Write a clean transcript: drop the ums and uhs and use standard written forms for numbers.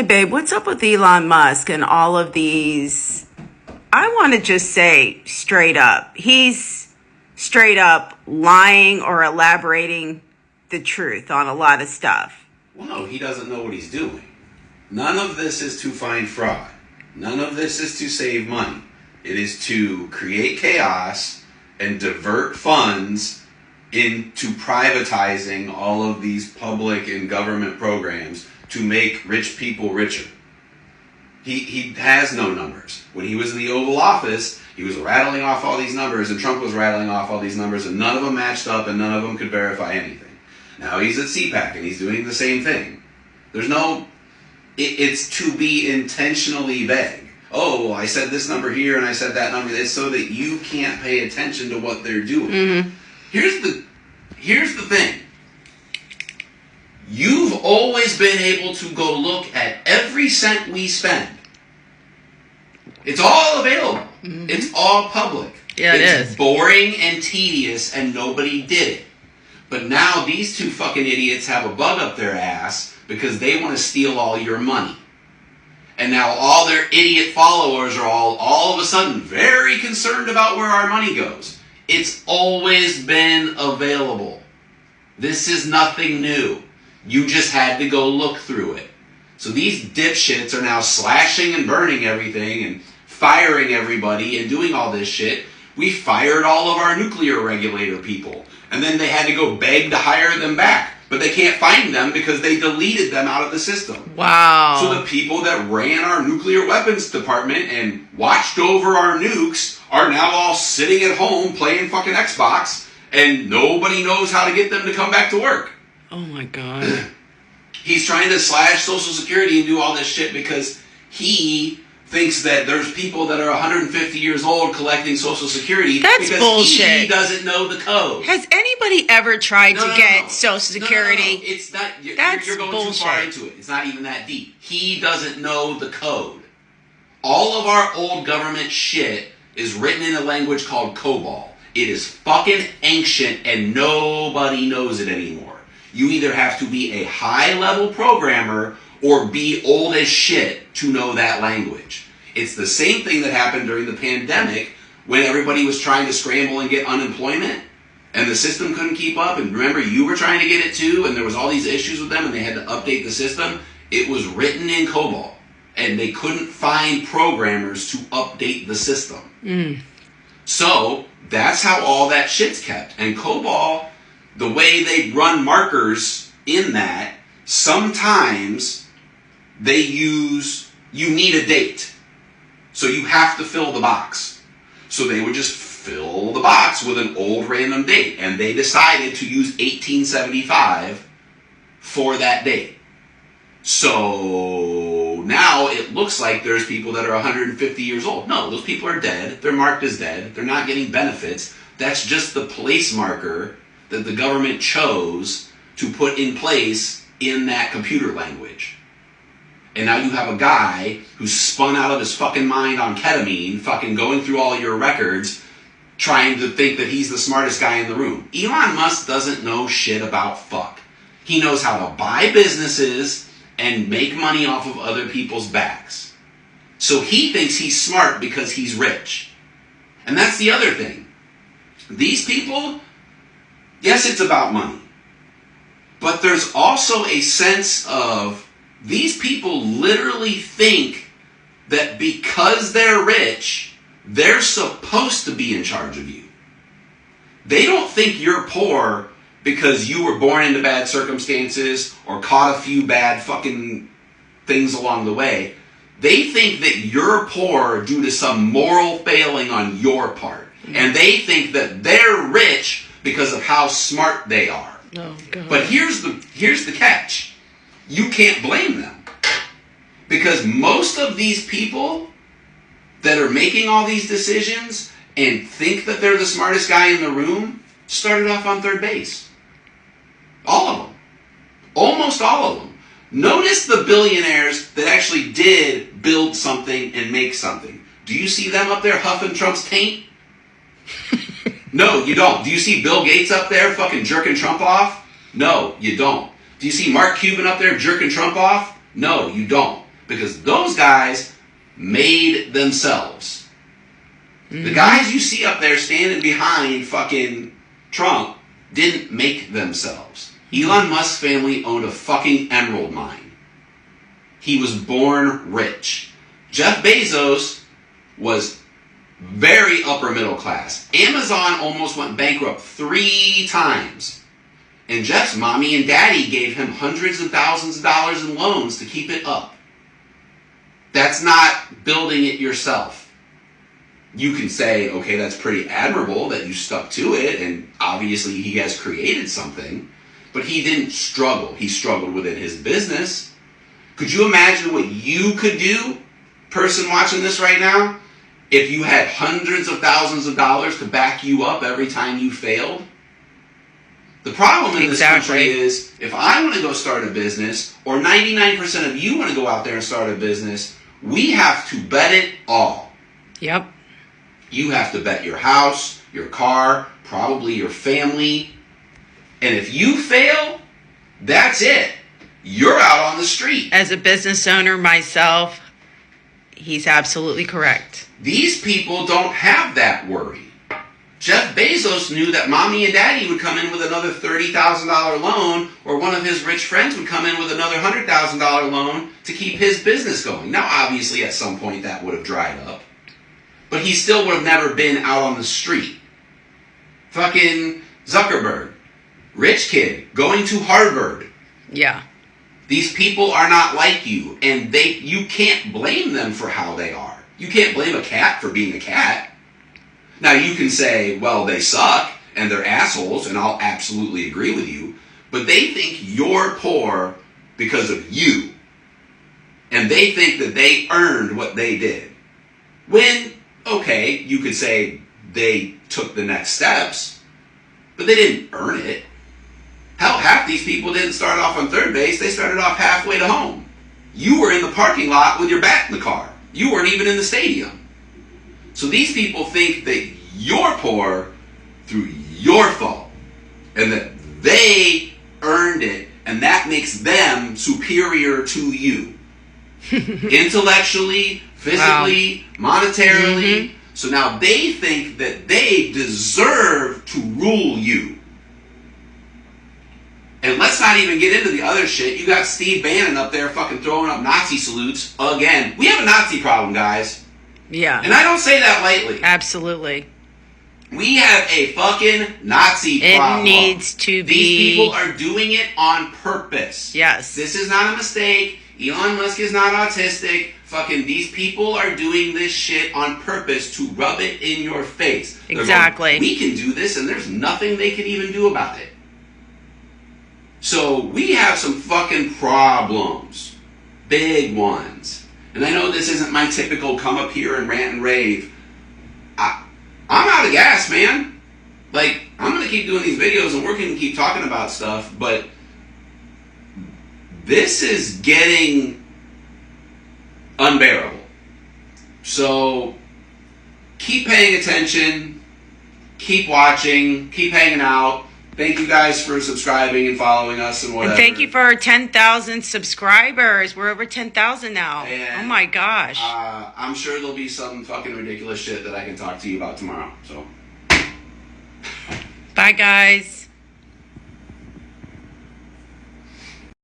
Hey, babe, what's up with Elon Musk and all of these? I want to just say straight up, he's straight up lying or elaborating the truth on a lot of stuff. Well, no, he doesn't know what he's doing. None of this is to find fraud. None of this is to save money. It is to create chaos and divert funds into privatizing all of these public and government programs to make rich people richer. He has no numbers. When he was in the Oval Office, he was rattling off all these numbers, and Trump was rattling off all these numbers, and none of them matched up, and none of them could verify anything. Now he's at CPAC, and he's doing the same thing. There's no... It's to be intentionally vague. Oh, well, I said this number here, and I said that number. It's so that you can't pay attention to what they're doing. Mm-hmm. Here's the thing. You've always been able to go look at every cent we spend. It's all available. Mm-hmm. It's all public. Yeah, it's boring and tedious, and nobody did it. But now these two fucking idiots have a bug up their ass because they want to steal all your money. And now all their idiot followers are all of a sudden very concerned about where our money goes. It's always been available. This is nothing new. You just had to go look through it. So these dipshits are now slashing and burning everything and firing everybody and doing all this shit. We fired all of our nuclear regulator people. And then they had to go beg to hire them back. But they can't find them because they deleted them out of the system. Wow. So the people that ran our nuclear weapons department and watched over our nukes are now all sitting at home playing fucking Xbox, and nobody knows how to get them to come back to work. Oh my God. He's trying to slash Social Security and do all this shit because he thinks that there's people that are 150 years old collecting Social Security. That's because bullshit. He doesn't know the code. Has anybody ever tried to get Social Security? No. It's not. That's you're going bullshit. too far into it. It's not even that deep. He doesn't know the code. All of our old government shit is written in a language called COBOL. It is fucking ancient and nobody knows it anymore. You either have to be a high-level programmer or be old as shit to know that language. It's the same thing that happened during the pandemic when everybody was trying to scramble and get unemployment and the system couldn't keep up. And remember, you were trying to get it too, and there was all these issues with them and they had to update the system. It was written in COBOL, and they couldn't find programmers to update the system. Mm. So that's how all that shit's kept. And COBOL, the way they run markers in that, sometimes they use, you need a date. So you have to fill the box. So they would just fill the box with an old random date. And they decided to use 1875 for that date. So now it looks like there's people that are 150 years old. No, those people are dead. They're marked as dead. They're not getting benefits. That's just the place marker that the government chose to put in place in that computer language. And now you have a guy who's spun out of his fucking mind on ketamine, fucking going through all your records, trying to think that he's the smartest guy in the room. Elon Musk doesn't know shit about fuck. He knows how to buy businesses and make money off of other people's backs. So he thinks he's smart because he's rich. And that's the other thing. These people, yes, it's about money. But there's also a sense of these people literally think that because they're rich, they're supposed to be in charge of you. They don't think you're poor because you were born into bad circumstances or caught a few bad fucking things along the way. They think that you're poor due to some moral failing on your part. And they think that they're rich because of how smart they are. Oh, God. But here's the catch. You can't blame them. Because most of these people that are making all these decisions and think that they're the smartest guy in the room started off on third base. All of them. Almost all of them. Notice the billionaires that actually did build something and make something. Do you see them up there huffing Trump's taint? No, you don't. Do you see Bill Gates up there fucking jerking Trump off? No, you don't. Do you see Mark Cuban up there jerking Trump off? No, you don't. because those guys made themselves. Mm-hmm. The guys you see up there standing behind fucking Trump didn't make themselves. Elon Musk's family owned a fucking emerald mine. He was born rich. Jeff Bezos was very upper middle class. Amazon almost went bankrupt 3 times. And Jeff's mommy and daddy gave him hundreds of thousands of dollars in loans to keep it up. That's not building it yourself. You can say, okay, that's pretty admirable that you stuck to it, and obviously he has created something, but he didn't struggle. He struggled within his business. Could you imagine what you could do, person watching this right now, if you had hundreds of thousands of dollars to back you up every time you failed? The problem in this country is, if I want to go start a business, or 99% of you want to go out there and start a business, we have to bet it all. Yep. You have to bet your house, your car, probably your family. And if you fail, that's it. You're out on the street. As a business owner myself, he's absolutely correct. These people don't have that worry. Jeff Bezos knew that mommy and daddy would come in with another $30,000 loan, or one of his rich friends would come in with another $100,000 loan to keep his business going. Now, obviously, at some point that would have dried up. But he still would have never been out on the street. Fucking Zuckerberg, rich kid, going to Harvard. Yeah. These people are not like you, and you can't blame them for how they are. You can't blame a cat for being a cat. Now, you can say, well, they suck, and they're assholes, and I'll absolutely agree with you, but they think you're poor because of you. And they think that they earned what they did. When, okay, you could say they took the next steps, but they didn't earn it. Hell, half these people didn't start off on third base, they started off halfway to home. You were in the parking lot with your back in the car. You weren't even in the stadium. So these people think that you're poor through your fault, and that they earned it, and that makes them superior to you. Intellectually, physically, monetarily. Mm-hmm. So now they think that they deserve to rule you. And let's not even get into the other shit. You got Steve Bannon up there fucking throwing up Nazi salutes again. We have a Nazi problem, guys. Yeah. And I don't say that lightly. Absolutely. We have a fucking Nazi problem. It needs to be. These people are doing it on purpose. Yes. This is not a mistake. Elon Musk is not autistic. Fucking these people are doing this shit on purpose to rub it in your face. Exactly. Going, we can do this, and there's nothing they can even do about it. So we have some fucking problems. Big ones. And I know this isn't my typical come up here and rant and rave. I'm out of gas, man. Like, I'm going to keep doing these videos and we're going to keep talking about stuff, but this is getting unbearable. So keep paying attention, keep watching, keep hanging out. Thank you guys for subscribing and following us and whatever. And thank you for our 10,000 subscribers. We're over 10,000 now. And, oh my gosh. I'm sure there'll be some fucking ridiculous shit that I can talk to you about tomorrow. So, bye guys.